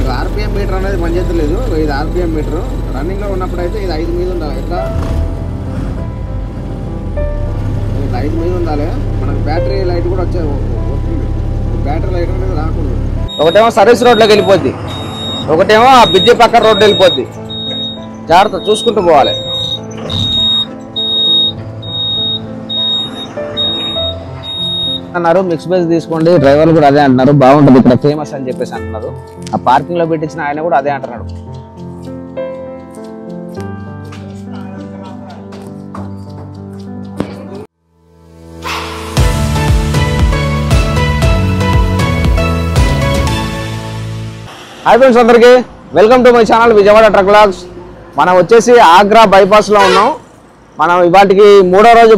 మనకు RPM meter అనేది పనిచేయలేదు. ఇది ఆర్పిఎం మీటర్ రన్నింగ్లో ఉన్నప్పుడు అయితే ఇది 5 మీద ఉండాలి. ఎట్లా ఇది 5 మీద ఉండాలి. మనకు బ్యాటరీ లైట్ కూడా వస్తుంది. బ్యాటరీ లైట్ అనేది రాకూడదు. ఒకటేమో సర్వీస్ రోడ్లోకి వెళ్ళిపోద్ది, ఒకటేమో ఆ బ్రిడ్జి పక్కన రోడ్డు వెళ్ళిపోద్ది. జాగ్రత్త చూసుకుంటూ పోవాలి. అన్నారు మిక్స్ బేస్ తీసుకోండి, డ్రైవర్లు కూడా అదే అంటున్నారు, బాగుంటుంది ఇక్కడ ఫేమస్ అని చెప్పేసి అంటున్నారు. ఆ పార్కింగ్ లో పెట్టించిన ఆయన కూడా అదే అంటున్నాడు. హాయ్ ఫ్రెండ్స్ అందరికి welcome to my channel Vijayawada truck vlogs. మనం వచ్చేసి ఆగ్రా బైపాస్ లో ఉన్నాం. మనం ఇవాటికి 3వ రోజు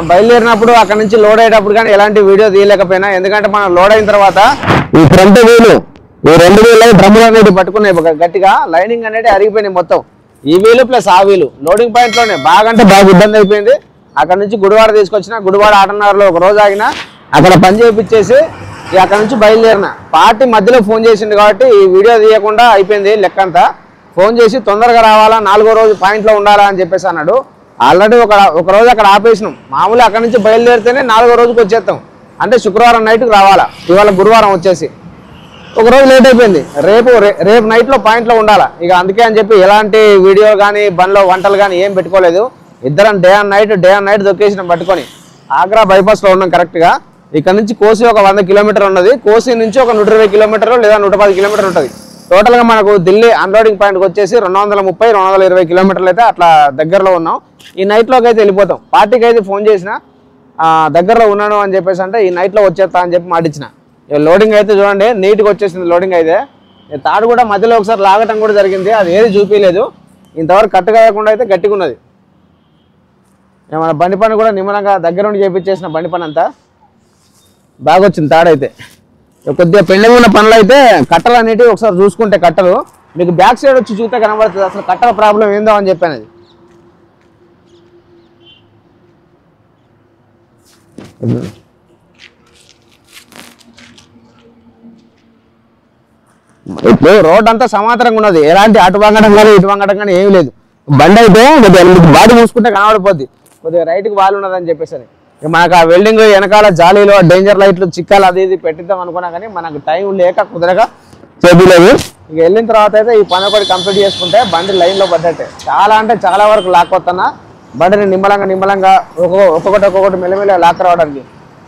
బయలుదేరినప్పుడు అక్కడ నుంచి లోడ్ అయ్యేటప్పుడు కానీ ఎలాంటి వీడియో తీయలేకపోయినా, ఎందుకంటే మనం లోడ్ అయిన తర్వాత ఈ ఫ్రంట్ వీలు ఈ 2 వీలు డ్రమ్ములు అనేది పట్టుకున్నాయి గట్టిగా, లైనింగ్ అనేది అరిగిపోయినాయి మొత్తం. ఈ వీలు ప్లస్ ఆ వీలు లోడింగ్ పాయింట్ లోనే బాగా ఇబ్బంది అయిపోయింది. అక్కడ నుంచి గుడివాడ తీసుకొచ్చిన, గుడివాడ ఆటనగర్లో ఒక రోజు ఆగిన, అక్కడ పని చేయించేసి అక్కడ నుంచి బయలుదేరిన. పార్టీ మధ్యలో ఫోన్ చేసింది కాబట్టి ఈ వీడియో తీయకుండా అయిపోయింది లెక్కంతా. ఫోన్ చేసి తొందరగా రావాలా, 4వ రోజు పాయింట్లో ఉండాలా అని చెప్పేసి అన్నాడు. ఆల్రెడీ ఒక రోజు అక్కడ ఆపేసినాం. మామూలు అక్కడ నుంచి బయలుదేరితేనే 4వ రోజుకి వచ్చేస్తాం, అంటే శుక్రవారం నైట్కి రావాలా. ఇవాళ గురువారం వచ్చేసి ఒక రోజు లేట్ అయిపోయింది. రేపు నైట్లో పాయింట్లో ఉండాలా. ఇక అందుకే అని చెప్పి ఎలాంటి వీడియో కానీ బండ్లో వంటలు కానీ ఏం పెట్టుకోలేదు. ఇద్దరం డే అండ్ నైట్ దొక్కేసినాం పట్టుకొని. ఆగ్రా బైపాస్లో ఉన్నాం కరెక్ట్గా. ఇక్కడ నుంచి కోసి ఒక 100 కిలోమీటర్ ఉన్నది. కోసి నుంచి ఒక 120 కిలోమీటర్లు లేదా 110 కిలోమీటర్లు ఉంటుంది. టోటల్గా మనకు ఢిల్లీ అన్లోడింగ్ పాయింట్కి వచ్చేసి 230-220 కిలోమీటర్లు అయితే అట్లా దగ్గరలో ఉన్నాం. ఈ నైట్లోకి అయితే వెళ్ళిపోతాం. పార్టీకి అయితే ఫోన్ చేసిన, దగ్గరలో ఉన్నాను అని చెప్పేసి అంటే ఈ నైట్లో వచ్చేస్తా అని చెప్పి మాటిచ్చిన. లోడింగ్ అయితే చూడండి నీట్గా వచ్చేసింది. లోడింగ్ అయితే తాడు కూడా మధ్యలో ఒకసారి లాగటం కూడా జరిగింది, అది ఏది చూపించలేదు. ఇంతవరకు కట్టు కాకుండా అయితే గట్టిగా ఉన్నది. మన బండి పని కూడా నిమ్మలంగా దగ్గర ఉండి చేపించేసిన బండి పని అంతా బాగా వచ్చింది. తాడైతే కొద్దిగా పెండింగ్ ఉన్న పనులు అయితే కట్టలు అనేటివి ఒకసారి చూసుకుంటే కట్టలు మీకు బ్యాక్ సైడ్ వచ్చి చూస్తే కనబడుతుంది అసలు కట్టల ప్రాబ్లం ఏందో అని చెప్పాను. అది ఇప్పుడు రోడ్ అంతా సమాంతరంగా ఉన్నది, ఎలాంటి అటు వంగడం కానీ ఇటు వంగడం కానీ ఏమీ లేదు. బండి అయితే కొద్దిగా బాడీ చూసుకుంటే కనబడిపోద్ది, కొద్దిగా రైట్కి బాల్ ఉన్నదని చెప్పేసి. మనకు ఆ వెల్డింగ్ వెనకాల జాలీలో డేంజర్ లైట్లు చిక్కాలు అది ఇది పెట్టిద్దాం అనుకున్నా కానీ మనకు టైం లేక కుదరగా చేయలేదు. ఇక వెళ్ళిన తర్వాత అయితే ఈ పని ఒకటి కంప్లీట్ చేసుకుంటే బండి లైన్లో పడ్డట్టే. చాలా అంటే చాలా వరకు లాక్కొస్తున్నా బండిని నిమ్మలంగా ఒక్కొక్కటి మెల్లమెల్ల లాక్ రావడానికి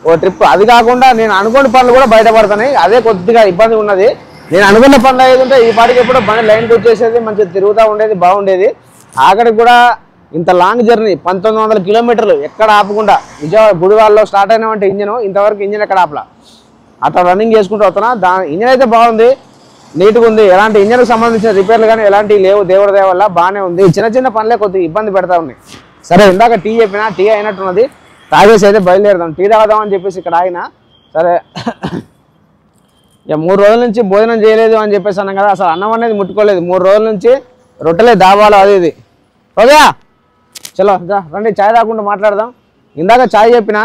ఓ ట్రిప్. అది కాకుండా నేను అనుకున్న పనులు కూడా బయటపడుతున్నాయి, అదే కొద్దిగా ఇబ్బంది ఉన్నది. నేను అనుకున్న పనులు ఏది ఉంటే ఈ పాటికి ఎప్పుడు బండి లైన్కి వచ్చేసేది, మంచిగా తిరుగుతూ ఉండేది, బాగుండేది. ఆఖరికి కూడా ఇంత లాంగ్ జర్నీ 1900 కిలోమీటర్లు ఎక్కడ ఆపకుండా విజయవాడ గుడివాడలో స్టార్ట్ అయినామంటే ఇంతవరకు ఇంజిన్ ఎక్కడ ఆపలా, అట్లా రన్నింగ్ చేసుకుంటూ వస్తున్నా. ఇంజిన్ అయితే బాగుంది, నీట్గా ఉంది. ఎలాంటి ఇంజిన్కి సంబంధించిన రిపేర్లు కానీ ఎలాంటివి లేవు, దేవుడి దయ వల్ల బాగానే ఉంది. చిన్న పనులే కొద్దిగా ఇబ్బంది పెడతా ఉన్నాయి. సరే ఇందాక టీ చెప్పినా, టీ అయినట్టున్నది, తాగేసి అయితే బయలుదేరదాం. టీ తాగదామని చెప్పేసి ఇక్కడ ఆగిన. సరే ఇక 3 రోజుల నుంచి భోజనం చేయలేదు అని చెప్పేసి అన్నాం కదా, అసలు అన్నం అనేది ముట్టుకోలేదు 3 రోజుల నుంచి. రొట్టెలే దాబాలు అది ఇది. ఓకే చలో రండి చాయ్ తాగకుండా మాట్లాడదాం. ఇందాక చాయ్ చెప్పినా,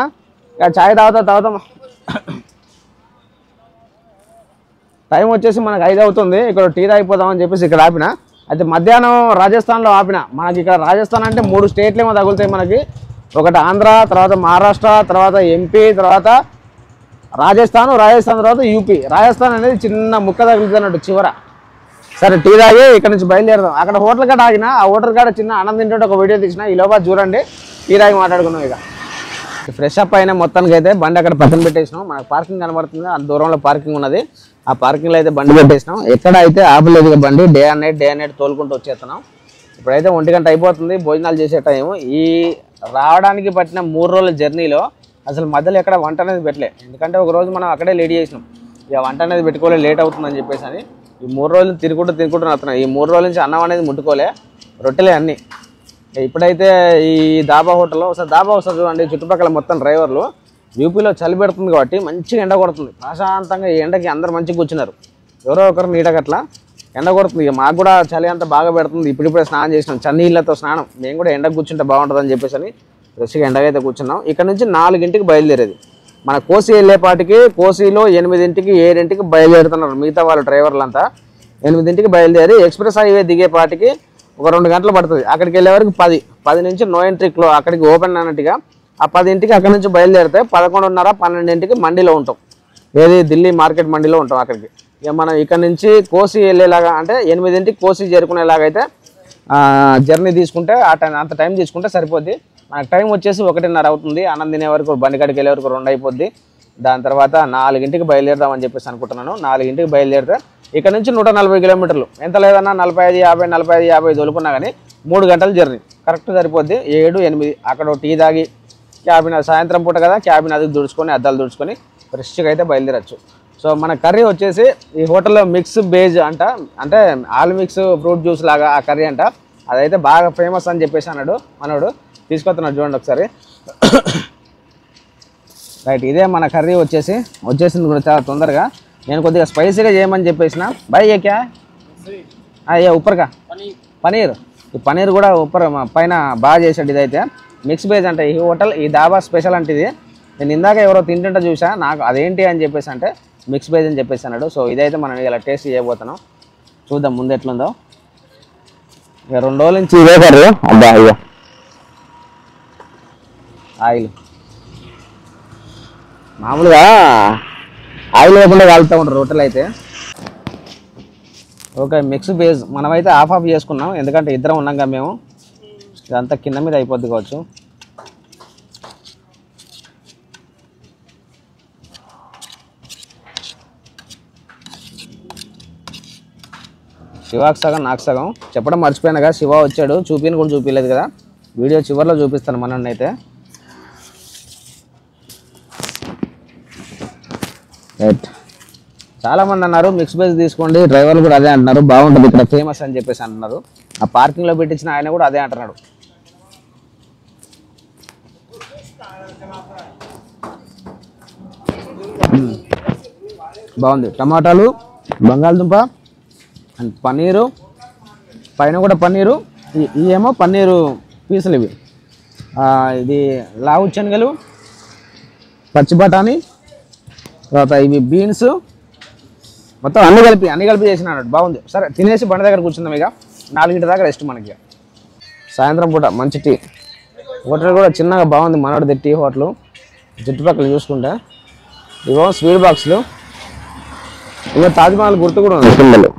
ఇక చాయ్ తాగుతాం. టైం వచ్చేసి మనకు 5 అవుతుంది. ఇక్కడ టీ తాగిపోదామని చెప్పేసి ఇక్కడ ఆపిన. అయితే మధ్యాహ్నం రాజస్థాన్లో ఆపిన. మనకి ఇక్కడ రాజస్థాన్ అంటే 3 స్టేట్లు ఏమో తగులుతాయి మనకి. ఒకటి ఆంధ్ర, తర్వాత మహారాష్ట్ర, తర్వాత ఎంపీ, తర్వాత రాజస్థాన్ తర్వాత యూపీ. రాజస్థాన్ అనేది చిన్న ముక్క తగులుతున్నట్టు చివర. సరే టీ తాగి ఇక్కడ నుంచి బయలుదేరదాం. అక్కడ హోటల్ కాడ ఆగిన, ఆ హోటల్ కాడ చిన్న అన్నం తింటుంటే ఒక వీడియో తీసిన. ఈ లోపల చూడండి టీ తాగి మాట్లాడుకున్నాం. ఇక ఫ్రెష్ అప్ అయినా మొత్తానికి అయితే బండి అక్కడ పక్కన పెట్టేసినాం. మనకు పార్కింగ్ కనబడుతుంది, అంత దూరంలో పార్కింగ్ ఉన్నది. ఆ పార్కింగ్లో అయితే బండి పెట్టేసినాం. ఎక్కడ అయితే ఆపలేదు ఇక బండి. డే అండ్ నైట్ తోలుకుంటూ వచ్చేస్తున్నాం. ఇప్పుడైతే 1 గంట అయిపోతుంది, భోజనాలు చేసే టైం. ఈ రావడానికి పట్టిన 3 రోజుల జర్నీలో అసలు మధ్యలో ఎక్కడ వంట అనేది పెట్టలే, ఎందుకంటే ఒక రోజు మనం అక్కడే లేట్ చేసినాం. ఇక వంట అనేది పెట్టుకోలే, లేట్ అవుతుందని చెప్పేసి అని ఈ 3 రోజులు తిరుగుకుంటూ వస్తున్నాం. ఈ 3 రోజుల నుంచి అన్నం అనేది ముట్టుకోలే, రొట్టెలే అన్నీ. ఇప్పుడైతే ఈ దాబా హోటల్లో ఒకసారి చూడండి. చుట్టుపక్కల మొత్తం డ్రైవర్లు. యూపీలో చలి పెడుతుంది కాబట్టి మంచిగా ఎండ కొడుతుంది. ప్రశాంతంగా ఈ ఎండకి అందరు మంచిగా కూర్చున్నారు. ఎవరో ఒకరు నీడగట్లా ఎండ కొడుతుంది. ఇక మాకు కూడా చలి అంతా బాగా పెడుతుంది. ఇప్పుడిప్పుడే స్నానం చేసినాం, చన్నీళ్ళతో స్నానం. మేము కూడా ఎండకు కూర్చుంటే బాగుంటుందని చెప్పేసి అని ఫ్రెష్గా ఎండగా అయితే కూర్చున్నాం. ఇక్కడ నుంచి 4 గంటలకు బయలుదేరేది. మన కోసి వెళ్ళేపాటికి కోసిలో 8ంటికి 7ంటికి బయలుదేరుతున్నారు మిగతా వాళ్ళ డ్రైవర్లంతా. 8ంటికి బయలుదేరి ఎక్స్ప్రెస్ హైవే దిగేపాటికి ఒక 2 గంటలు పడుతుంది. అక్కడికి వెళ్ళే వరకు 10 నుంచి నో ఎంట్రీ అక్కడికి ఓపెన్ అన్నట్టుగా. ఆ 10ంటికి అక్కడి నుంచి బయలుదేరితే 11:30 12ంటికి మండీలో ఉంటాం. ఏది ఢిల్లీ మార్కెట్ మండీలో ఉంటాం. అక్కడికి ఇక మనం ఇక్కడ నుంచి కోసి వెళ్ళేలాగా అంటే 8ంటికి కోసి చేరుకునేలాగా అయితే జర్నీ తీసుకుంటే అంత టైం తీసుకుంటే సరిపోద్ది. మనకు టైం వచ్చేసి 1:30 అవుతుంది. అన్నం తినే వరకు బండికాడికి వెళ్ళే వరకు 2 అయిపోద్ది. దాని తర్వాత 4ంటికి బయలుదేరదామని చెప్పేసి అనుకుంటున్నాను. 4ంటికి బయలుదేరితే ఇక్కడ నుంచి 140 కిలోమీటర్లు ఎంత లేదన్నా 45-50 తోలుకున్నా కానీ 3 గంటల జర్నీ కరెక్ట్ సరిపోద్ది. 7, 8 అక్కడ టీ తాగి క్యాబిన్ సాయంత్రం పూట కదా క్యాబిన్ అది దుడుచుకొని అద్దాలు దుడుచుకొని ఫ్రెష్గా అయితే బయలుదేరచ్చు. సో మన కర్రీ వచ్చేసి ఈ హోటల్లో మిక్స్ బేజ్ అంటే ఆల్ మిక్స్ ఫ్రూట్ జ్యూస్ లాగా ఆ కర్రీ అంట. అదైతే బాగా ఫేమస్ అని చెప్పేసి అన్నాడు మనోడు. తీసుకొస్తున్నాడు చూడండి ఒకసారి. రైట్, ఇదే మన కర్రీ వచ్చేసింది కూడా చాలా తొందరగా. నేను కొద్దిగా స్పైసీగా చేయమని చెప్పేసిన. బాయ్ ఏ క్యా ఏ ఉప్పర్గా పనీర్. ఈ పనీర్ కూడా ఉప్పర్ పైన బాగా చేసాడు. ఇదైతే మిక్స్ బేజ్ అంటే ఈ హోటల్ ఈ దాబా స్పెషల్ అంటే ఇది. నేను ఇందాక ఎవరో తింటుంటే చూసా, నాకు అదేంటి అని చెప్పేసి అంటే మిక్స్ బేజ్ అని చెప్పేసి అన్నాడు. సో ఇదైతే మనం ఇలా టేస్ట్ చేయబోతున్నాం. చూద్దాం ముందు ఎట్లుందో. ఇక 2 రోజుల నుంచి ఇదే కర్రీ. అబ్బా అయ్యో ఆయిల్ మామూలుగా ఆయిల్ లేకుండా కాలుతూ ఉంటారు రొట్టెలు అయితే. ఓకే, మిక్స్ బేజ్ మనమైతే ఆఫ్ చేసుకున్నాం ఎందుకంటే ఇద్దరం ఉన్నాం మేము. ఇదంతా కింద మీద అయిపోద్ది కావచ్చు. శివాకి సగం నాకు సగం చెప్పడం మర్చిపోయాను కదా. శివ వచ్చాడు, చూపిని కూడా చూపించలేదు కదా. వీడియో చివరిలో చూపిస్తాను మనల్ని అయితే. రైట్, చాలామంది అన్నారు మిక్స్ బేజ్ తీసుకోండి, డ్రైవర్లు కూడా అదే అంటున్నారు, బాగుంటుంది ఇక్కడ ఫేమస్ అని చెప్పేసి అంటున్నారు. ఆ పార్కింగ్లో పెట్టించిన ఆయన కూడా అదే అంటున్నాడు. బాగుంది. టమాటాలు, బంగాళదుంప అండ్ పన్నీరు, పైన కూడా పన్నీరు. ఇవేమో పన్నీరు పీసులు ఇవి. ఇది లావు శనగలు, పచ్చి బఠానీ, తర్వాత ఇవి బీన్స్, మొత్తం అన్ని కలిపి చేసిన అన్నట్టు. బాగుంది. సరే తినేసి బండి దగ్గర కూర్చుందాం. ఇక 4 దాకా రెస్ట్ మనకి. సాయంత్రం పూట మంచి టీ. హోటల్ కూడా చిన్నగా బాగుంది మనోడిది టీ హోటల్. చుట్టుపక్కల చూసుకుంటే ఇవో స్వీట్ బాక్సులు. ఇవో తాజ్మహల్ గుర్తు కూడా ఉంది పిల్లలు.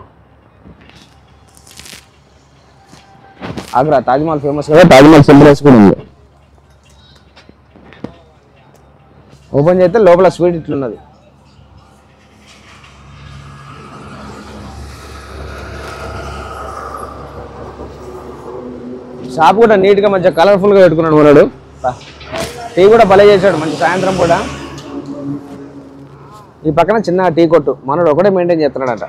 ఆగ్రా తాజ్మహల్ ఫేమస్ కదా, తాజ్మహల్ సింబల్స్ కూడా ఉంది. ఓపెన్ చేస్తే లోపల స్వీట్ ఇట్లున్నది. షాప్ కూడా నీట్గా మంచిగా కలర్ఫుల్గా పెట్టుకున్నాడు మనోడు. టీ కూడా భలే చేశాడు మంచి సాయంత్రం పూట. ఈ పక్కన చిన్న టీ కొట్టు మనోడు ఒకటే మెయింటైన్ చేస్తున్నాడట.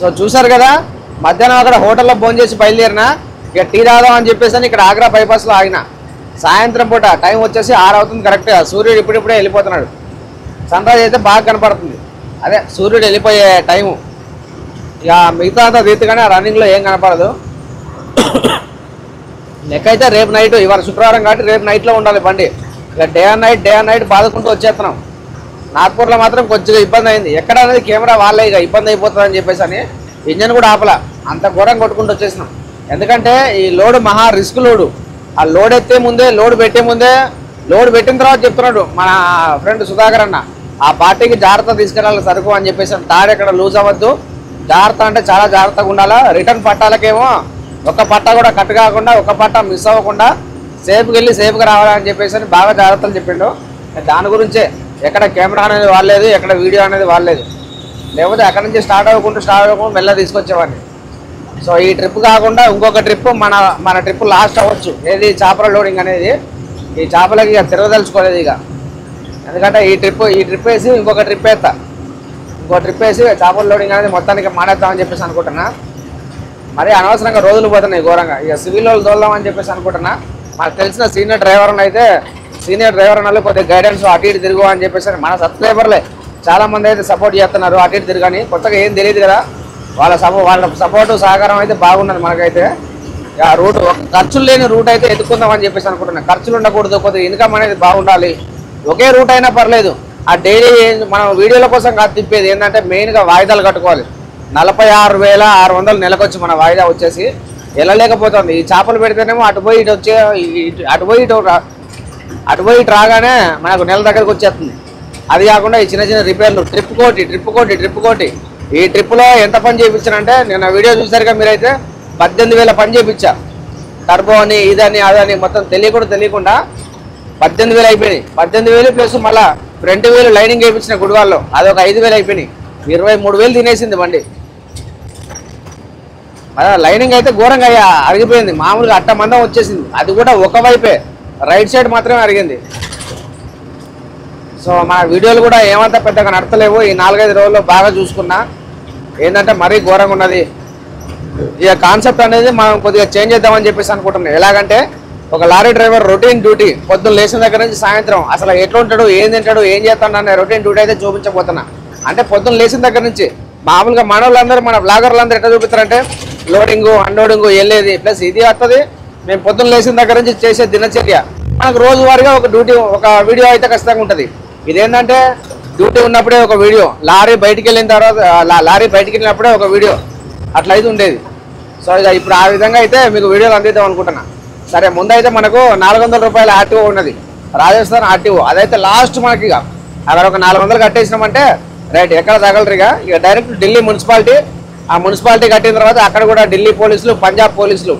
సో చూసారు కదా, మధ్యాహ్నం అక్కడ హోటల్లో భోజనం చేసి బయలుదేరినా. ఇక టీ తాగుదాం అని చెప్పేసి ఇక్కడ ఆగ్రా బైపాస్లో ఆగిన. సాయంత్రం పూట టైం వచ్చేసి 6 అవుతుంది కరెక్ట్గా. సూర్యుడు ఇప్పుడిప్పుడే వెళ్ళిపోతున్నాడు. సన్ రైజ్ అయితే బాగా కనపడుతుంది. అదే సూర్యుడు వెళ్ళిపోయే టైము. ఇక మిగతా అంతా తీర్తిగానే రన్నింగ్లో ఏం కనపడదు. లెక్క అయితే రేపు నైట్, ఇవాళ శుక్రవారం కాబట్టి రేపు నైట్లో ఉండాలి బండి. ఇక డే అండ్ నైట్ బాదుకుంటూ వచ్చేస్తున్నాం. నాగ్పూర్లో మాత్రం కొద్దిగా ఇబ్బంది అయింది. ఎక్కడ అనేది కెమెరా వాళ్ళే ఇక ఇబ్బంది అయిపోతుందని చెప్పేసి అని ఇంజన్ కూడా ఆపలా. అంత ఘోరం కొట్టుకుంటూ వచ్చేసినాం. ఎందుకంటే ఈ లోడ్ మహా రిస్క్ లోడు. ఆ లోడ్ ఎత్తే ముందే, లోడ్ పెట్టే ముందే, లోడ్ పెట్టిన తర్వాత చెప్తున్నాడు మన ఫ్రెండ్ సుధాకర్ అన్న, ఆ పార్టీకి జాగ్రత్త తీసుకెళ్ళాలి సరుకు అని చెప్పేసి. తాడు ఎక్కడ లూజ్ అవ్వద్దు, జాగ్రత్త అంటే చాలా జాగ్రత్తగా ఉండాలా. రిటర్న్ పట్టాలకేమో ఒక్క పట్ట కూడా కట్ కాకుండా, ఒక్క పట్ట మిస్ అవ్వకుండా సేఫ్కి వెళ్ళి సేఫ్గా రావాలని చెప్పేసి అని బాగా జాగ్రత్తలు చెప్పిండు. దాని గురించే ఎక్కడ కెమెరా అనేది వాడలేదు, ఎక్కడ వీడియో అనేది వాడలేదు. లేకపోతే అక్కడ నుంచి స్టార్ట్ అవ్వకుండా మెల్ల తీసుకొచ్చేవాడిని. సో ఈ ట్రిప్ కాకుండా ఇంకొక ట్రిప్ మన ట్రిప్ లాస్ట్ అవ్వచ్చు. ఏది చాపర లోడింగ్ అనేది. ఈ చేపలకి ఇక తిరగదలుచుకోలేదు ఇక. ఎందుకంటే ఈ ట్రిప్ వేసి ఇంకొక ట్రిప్ వేస్తా. ఇంకో ట్రిప్ వేసి చేపల లోడింగ్ అనేది మొత్తానికి మానేద్దామని చెప్పేసి అనుకుంటున్నా. మరి అనవసరంగా రోజులు పోతున్నాయి ఘోరంగా. ఇక సివిల్ వాళ్ళు తోలుదామని చెప్పేసి అనుకుంటున్నా. మనకు తెలిసిన సీనియర్ డ్రైవర్ వాళ్ళు కొద్దిగా గైడెన్స్ అటు ఇటు తిరుగు అని చెప్పేసి మన సబ్స్క్రైబర్లే చాలామంది అయితే సపోర్ట్ చేస్తున్నారు. అటు ఇటు తిరగని కొత్తగా ఏం తెలియదు కదా, వాళ్ళ సపోర్టు సహకారం అయితే బాగున్నది మనకైతే. ఆ రూట్ ఖర్చులు లేని రూట్ అయితే ఎత్తుకుందామని చెప్పేసి అనుకుంటున్నాను. ఖర్చులు ఉండకూడదు, కొద్దిగా ఇన్కమ్ అనేది బాగుండాలి. ఒకే రూట్ అయినా పర్లేదు. ఆ డైలీ మనం వీడియోల కోసం కాదు తిప్పేది, ఏంటంటే మెయిన్గా వాయిదాలు కట్టుకోవాలి. 46,600 నెలకొచ్చి మన వాయిదా వచ్చేసి వెళ్ళలేకపోతుంది. ఈ చేపలు పెడితేనేమో అటు పోయి ఇటు రాగానే మనకు నెల దగ్గరకు వచ్చేస్తుంది. అది కాకుండా ఈ చిన్న చిన్న రిపేర్లు ట్రిప్ కోటి ఈ ట్రిప్లో ఎంత పని చేయించానంటే నిన్న వీడియో చూసారుగా మీరైతే 18,000 పని చేయించా. టర్బో అని ఇదని అదని మొత్తం తెలియకుండా 18,000 అయిపోయినాయి. 18,000 ప్లస్ మళ్ళీ 2,000 లైనింగ్ వేయించిన గుడివాళ్ళు, అదొక 5,000 అయిపోయినాయి. 23,000 తినేసింది బండి. లైనింగ్ అయితే ఘోరంగా అరిగిపోయింది. మామూలుగా అట్ట మందం వచ్చేసింది. అది కూడా ఒకవైపే, రైట్ సైడ్ మాత్రమే అరిగింది. సో మన వీడియోలు కూడా ఏమంతా పెద్దగా నడతలేవు. ఈ 4-5 రోజుల్లో బాగా చూసుకున్నా. ఏంటంటే మరీ ఘోరంగా ఉన్నది. ఇక కాన్సెప్ట్ అనేది మనం కొద్దిగా చేంజ్ చేద్దామని చెప్పేసి అనుకుంటున్నాం. ఎలాగంటే ఒక లారీ డ్రైవర్ రొటీన్ డ్యూటీ పొద్దున్న లేచిన దగ్గర నుంచి సాయంత్రం అసలు ఎట్లా ఉంటాడు, ఏం తింటాడు, ఏం చేస్తాడు అనే రొటీన్ డ్యూటీ అయితే చూపించబోతున్నా. అంటే పొద్దున్న లేచిన దగ్గర నుంచి మామూలుగా మన బ్లాగర్లందరూ ఎట్లా చూపిస్తారంటే లోడింగు అన్లోడింగు వెళ్ళేది ప్లస్ ఇది వస్తుంది. మేము పొద్దున్న లేచిన దగ్గర నుంచి చేసే దినచర్య మనకు రోజువారీగా ఒక వీడియో అయితే ఖచ్చితంగా ఉంటుంది. ఇదేంటంటే డ్యూటీ ఉన్నప్పుడే ఒక వీడియో, లారీ బయటికి వెళ్ళినప్పుడే ఒక వీడియో, అట్లా అయితే ఉండేది. సో ఇక ఇప్పుడు ఆ విధంగా అయితే మీకు వీడియోలు అందిద్దాం అనుకుంటున్నా. సరే, ముందైతే మనకు 400 రూపాయల ఆర్టీఓ ఉన్నది, రాజస్థాన్ ఆర్టీఓ. అదైతే లాస్ట్ మనకి ఇక అక్కడ ఒక 400 కట్టేసినామంటే రైట్, ఎక్కడ తగలరు. ఇక డైరెక్ట్ ఢిల్లీ మున్సిపాలిటీ. ఆ మున్సిపాలిటీ కట్టిన తర్వాత అక్కడ కూడా ఢిల్లీ పోలీసులు, పంజాబ్ పోలీసులు,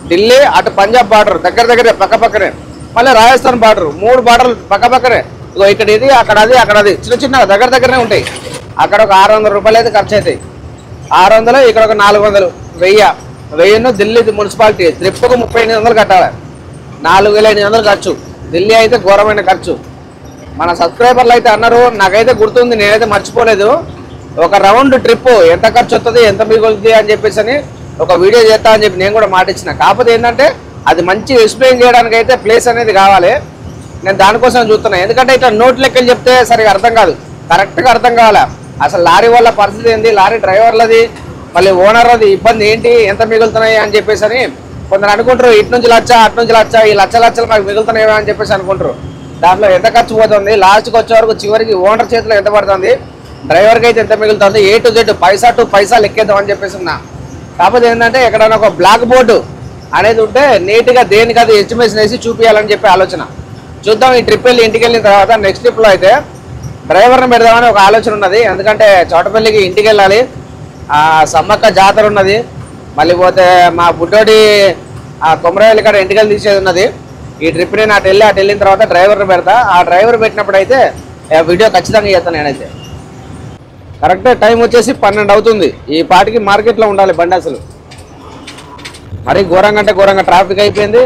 ఢిల్లీ అటు పంజాబ్ బార్డర్ దగ్గరే పక్కనే, మళ్ళీ రాజస్థాన్ బార్డర్, 3 బార్డర్లు పక్కనే. ఇగో ఇక్కడ ఇది అక్కడ అది చిన్న దగ్గరనే ఉంటాయి. అక్కడ ఒక 600 రూపాయలు అయితే ఖర్చు అవుతాయి. 600, ఇక్కడ ఒక 400, 1000 ఢిల్లీ మున్సిపాలిటీ. ట్రిప్కు 3800 కట్టాలి. 4,500 ఖర్చు. ఢిల్లీ అయితే ఘోరమైన ఖర్చు. మన సబ్స్క్రైబర్లు అయితే అన్నారు, నాకైతే గుర్తుంది, నేనైతే మర్చిపోలేదు. ఒక రౌండ్ ట్రిప్ ఎంత ఖర్చు వస్తుంది, ఎంత మిగులుతుంది అని చెప్పేసి ఒక వీడియో చేస్తా అని చెప్పి నేను కూడా మాట ఇచ్చిన. కాకపోతే ఏంటంటే అది మంచి ఎక్స్ప్లెయిన్ చేయడానికి అయితే ప్లేస్ అనేది కావాలి. నేను దానికోసం చూస్తున్నా. ఎందుకంటే ఇట్లా నోట్ లెక్కలు చెప్తే సరిగా అర్థం కాదు, కరెక్ట్గా అర్థం కావాలా. అసలు లారీ వాళ్ళ పరిస్థితి ఏంది, లారీ డ్రైవర్లది, మళ్ళీ ఓనర్లది ఇబ్బంది ఏంటి, ఎంత మిగులుతున్నాయి అని చెప్పేసి కొందరు అనుకుంటారు. ఇటు నుంచి లచ్చ, అటు నుంచి లచ్చ, ఈ లచ్చలు మాకు మిగులుతున్నాయి అని చెప్పేసి అనుకుంటారు. దాంట్లో ఎంత ఖర్చు పోతుంది, లాస్ట్కి వచ్చే వరకు చివరికి ఓనర్ చేతిలో ఎంత పడుతుంది, డ్రైవర్కి అయితే ఎంత మిగులుతుంది, A to Z paisa to paisa లెక్కేద్దాం అని చెప్పేసి ఉన్నా. కాకపోతే ఏంటంటే ఎక్కడైనా ఒక బ్లాక్ బోర్డు అనేది ఉంటే నీట్గా దేనికి అది ఎస్టిమేషన్ వేసి చూపించాలని చెప్పి ఆలోచన. చూద్దాం. ఈ ట్రిప్ వెళ్ళి ఇంటికి వెళ్ళిన తర్వాత నెక్స్ట్ ట్రిప్లో అయితే డ్రైవర్ని పెడదామని ఒక ఆలోచన ఉన్నది. ఎందుకంటే చోటపల్లికి ఇంటికి వెళ్ళాలి, సమ్మక్క జాతర ఉన్నది, మళ్ళీ పోతే మా బుడ్డోడి కొమరవెల్లి కాడ ఇంటికి వెళ్ళి తీసేది ఉన్నది. ఈ ట్రిప్ నేను అటు వెళ్ళిన తర్వాత డ్రైవర్ని పెడతా. ఆ డ్రైవర్ పెట్టినప్పుడు అయితే వీడియో ఖచ్చితంగా చేస్తాను. నేనైతే కరెక్ట్గా టైం వచ్చేసి 12 అవుతుంది. ఈ పాటికి మార్కెట్లో ఉండాలి బండి. అసలు మరీ ఘోరంగా అంటే ఘోరంగా ట్రాఫిక్ అయిపోయింది,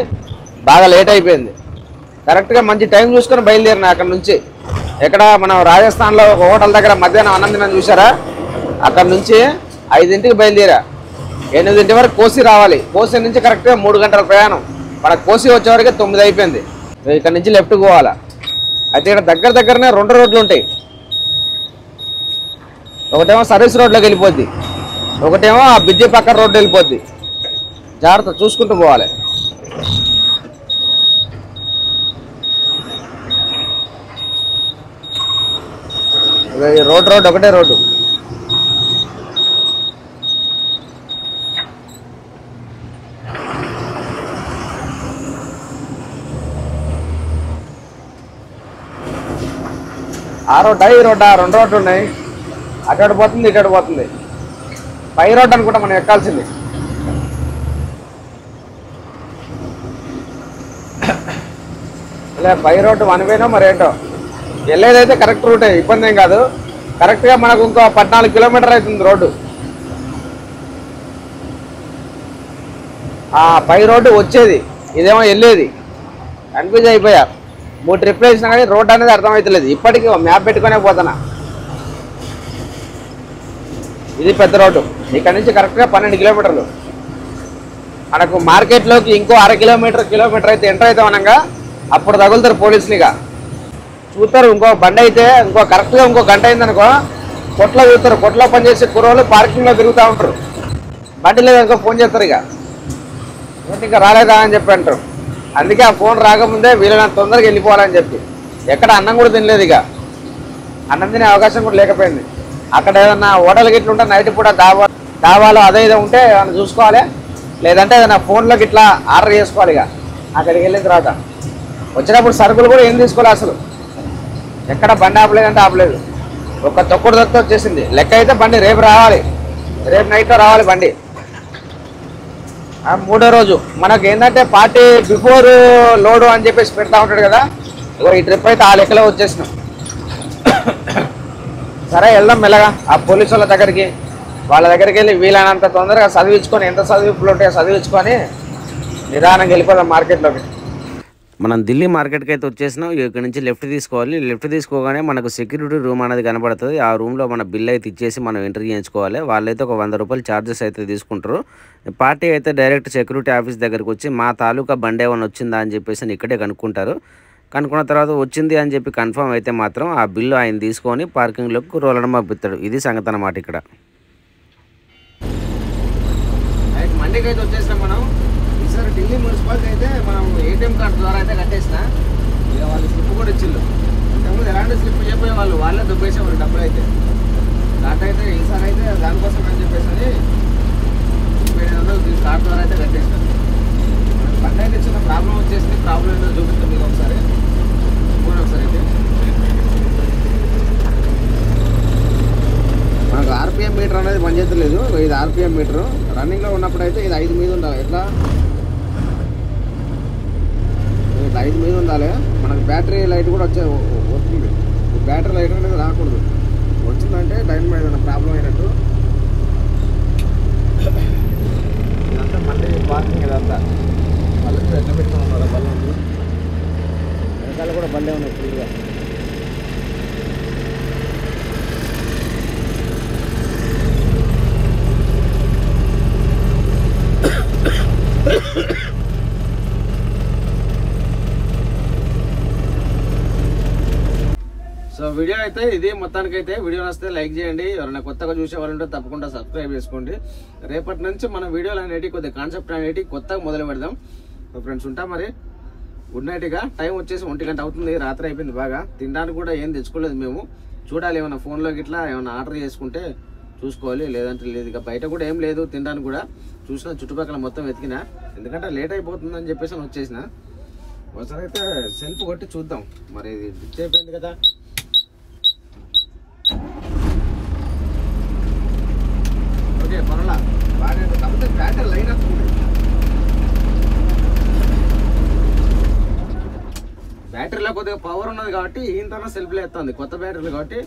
బాగా లేట్ అయిపోయింది. కరెక్ట్గా మంచి టైం చూసుకొని బయలుదేరిన అక్కడ నుంచి. ఎక్కడ మనం రాజస్థాన్లో ఒక హోటల్ దగ్గర మధ్యాహ్నం అన్నం తినని చూసారా, అక్కడ నుంచి 5ంటికి బయలుదేరా. 8 వరకు కోసి రావాలి. కోసి నుంచి కరెక్ట్గా 3 గంటల ప్రయాణం. మన కోసి వచ్చేవరకు 9 అయిపోయింది. ఇక్కడ నుంచి లెఫ్ట్కి పోవాలా. అయితే ఇక్కడ దగ్గరనే 2 రోడ్లు ఉంటాయి. ఒకటేమో సర్వీస్ రోడ్లోకి వెళ్ళిపోద్ది, ఒకటేమో ఆ బ్రిడ్జి పక్కన రోడ్డు వెళ్ళిపోద్ది. జాగ్రత్త చూసుకుంటూ పోవాలి. రోడ్ ఒకటే రోడ్డు. ఆ రోడ్డా ఈ రోడ్డా, 2 రోడ్లు ఉన్నాయి. అటు పోతుంది, ఇటు పోతుంది. పై రోడ్డు అనుకుంటా మనం ఎక్కాల్సింది. ఇలా పై రోడ్డు వన్వేనో మరేంటో. వెళ్ళేదైతే కరెక్ట్ రూటే, ఇబ్బంది ఏం కాదు. కరెక్ట్గా మనకు ఇంకో 14 కిలోమీటర్ అవుతుంది రోడ్డు. ఆ పై రోడ్డు వచ్చేది, ఇదేమో వెళ్ళేది. కన్ఫ్యూజ్ అయిపోయా. 3 ట్రిప్లు వేసినా కానీ రోడ్ అనేది అర్థమవుతలేదు. ఇప్పటికీ మ్యాప్ పెట్టుకునే పోతున్నా. ఇది పెద్ద రోడ్డు. ఇక్కడ నుంచి కరెక్ట్గా 12 కిలోమీటర్లు. మనకు మార్కెట్లోకి ఇంకో 1/2 కిలోమీటర్ అయితే ఎంటర్ అవుతాం అనగా అప్పుడు తగులుతారు పోలీసులుగా చూస్తారు. ఇంకో బండి అయితే కరెక్ట్గా ఇంకో గంట అయిందనుకో కొట్లో చూస్తారు. కొట్లో పనిచేసే కుర్రోళ్ళు పార్కింగ్లో తిరుగుతూ ఉంటారు. బండి లేదనుకో ఫోన్ చేస్తారు. ఇక ఇంకా రాలేదా అని చెప్పి అంటారు. అందుకే ఆ ఫోన్ రాకముందే వీళ్ళని తొందరగా వెళ్ళిపోవాలని చెప్పి. ఎక్కడ అన్నం కూడా తినలేదు. ఇక అన్నం తినే అవకాశం కూడా లేకపోయింది. అక్కడ ఏదన్నా హోటల్ గిట్ల ఉంటే నైట్ పూట దాబాలో అదే ఇదే ఉంటే ఏమైనా చూసుకోవాలి. లేదంటే ఏదైనా ఫోన్లోకి ఇట్లా ఆర్డర్ చేసుకోవాలి. ఇక అక్కడికి వెళ్ళిన తర్వాత వచ్చినప్పుడు సరుకులు కూడా ఏం తీసుకోవాలి. అసలు ఎక్కడ బండి ఆపలేదంటే ఆపలేదు. ఒక తొక్కుడు వచ్చేసింది. లెక్క అయితే బండి రేపు రావాలి. రేపు నైట్లో రావాలి బండి. 3వ రోజు మనకు ఏంటంటే పార్టీ బిఫోర్ లోడు అని చెప్పేసి పెడతా ఉంటాడు కదా. ఈ ట్రిప్ అయితే ఆ లెక్కలో వచ్చేసినాం. సరే వెళ్దాం మెల్లగా ఆ పోలీసు వాళ్ళ దగ్గరికి. వాళ్ళ దగ్గరికి వెళ్ళి వీలైనంత తొందరగా చదివించుకొని ఎంత చదివింపులు ఉంటాయో చదివించుకొని నిదానంగా వెళ్ళిపోదాం మార్కెట్లోకి. మనం ఢిల్లీ మార్కెట్కి అయితే వచ్చేసినాం. ఇక్కడ నుంచి లెఫ్ట్ తీసుకోవాలి. లెఫ్ట్ తీసుకోగానే మనకు సెక్యూరిటీ రూమ్ అనేది కనబడుతుంది. ఆ రూమ్లో మన బిల్ అయితే ఇచ్చేసి మనం ఎంట్రీ చేయించుకోవాలి. వాళ్ళైతే ఒక 100 రూపాయలు ఛార్జెస్ అయితే తీసుకుంటారు. పార్టీ అయితే డైరెక్ట్ సెక్యూరిటీ ఆఫీస్ దగ్గరికి వచ్చి మా తాలూకా బండి ఏమైనా వచ్చిందా అని చెప్పేసి ఇక్కడే కనుక్కుంటారు. కనుక్కున్న తర్వాత వచ్చింది అని చెప్పి కన్ఫర్మ్ అయితే మాత్రం ఆ బిల్లు ఆయన తీసుకొని పార్కింగ్లోకి రోలడం పంపిస్తాడు. ఇది సంగతి అన్నమాట. ఇక్కడ మండీకి అయితే వచ్చేసినాం మనం. ఈసారి ఢిల్లీ మున్సిపాలిటీ అయితే మనం ఏటీఎం కార్డు ద్వారా అయితే కట్టేసిన. ఇక వాళ్ళు స్లిప్ కూడా ఇచ్చిళ్ళు. ఇంతకుముందు ఎలాంటి స్లిప్ చెప్పే వాళ్ళే దుబ్బేసేవాళ్ళు డబ్బులు అయితే. కార్డు అయితే ఈసారి అయితే దానికోసం అని చెప్పేసి 3500 కార్డు ద్వారా అయితే కట్టేసినాం. బండి అయితే చిన్న ప్రాబ్లం వచ్చేసింది. ప్రాబ్లం ఏంటో చూపిస్తాం మీకు ఒకసారి. అయితే మనకు ఆర్పిఎం మీటర్ అనేది పనిచేయలేదు. ఇది ఆర్పిఎం మీటర్ రన్నింగ్లో ఉన్నప్పుడు అయితే ఇది 5 మీద ఉండాలి. ఎట్లా 5 మీద ఉండాలి. మనకు బ్యాటరీ లైట్ కూడా వస్తుంది. బ్యాటరీ లైట్ అనేది రాకూడదు. వచ్చిందంటే టైం ఏదైనా ప్రాబ్లం అయినట్టు. ఇదంతా మళ్ళీ పార్కింగ్. ఇదంతా బళ్ళు ఎట్లా పెట్టుకుని ఉన్నారు. బళ్ళు వెనకాల కూడా బళ్ళే ఉన్నాయి ఫ్రీగా. సో వీడియో అయితే ఇది మొత్తానికైతే. వీడియో నచ్చితే లైక్ చేయండి. ఎవరైనా కొత్తగా చూసే వాళ్ళు ఉంటే తప్పకుండా సబ్స్క్రైబ్ చేసుకోండి. రేపటి నుంచి మన వీడియోలు అనేవి కొద్దిగా కాన్సెప్ట్ అనేవి కొత్తగా మొదలు పెడదాం. ఫ్రెండ్స్ ఉంటా మరి. Good night. ఇక టైం వచ్చేసి 1 గంట అవుతుంది. రాత్రి అయిపోయింది బాగా. తినడానికి కూడా ఏం తెచ్చుకోలేదు మేము. చూడాలి ఏమైనా ఫోన్లోకి ఇట్లా ఏమైనా ఆర్డర్ చేసుకుంటే చూసుకోవాలి. లేదంటే లేదు. ఇక బయట కూడా ఏం లేదు తినడానికి కూడా. చూసిన చుట్టుపక్కల మొత్తం వెతికిన. ఎందుకంటే లేట్ అయిపోతుందని చెప్పేసి వచ్చేసిన. ఒకసారి అయితే సెల్ఫ్ కొట్టి చూద్దాం. మరి ఇది డిచ్ అయిపోయింది కదా. ఓకే పర్వాలా బాగా. కాకపోతే బ్యాటరీ లైన్ వస్తుంది. బ్యాటరీలో కొద్దిగా పవర్ ఉన్నది కాబట్టి ఈయన సెల్ఫ్లో ఎత్తుంది. కొత్త బ్యాటరీలు కాబట్టి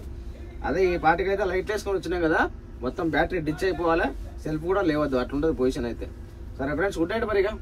అదే ఈ పార్టీకి అయితే లైట్ వేసుకొని వచ్చినాం కదా. మొత్తం బ్యాటరీ డిచ్ అయిపోవాలి. సెల్ఫ్ కూడా లేవద్దు. అట్లుంటుంది పొజిషన్ అయితే. సరే ఫ్రెండ్స్ గుడ్ నైట్ మరిగా.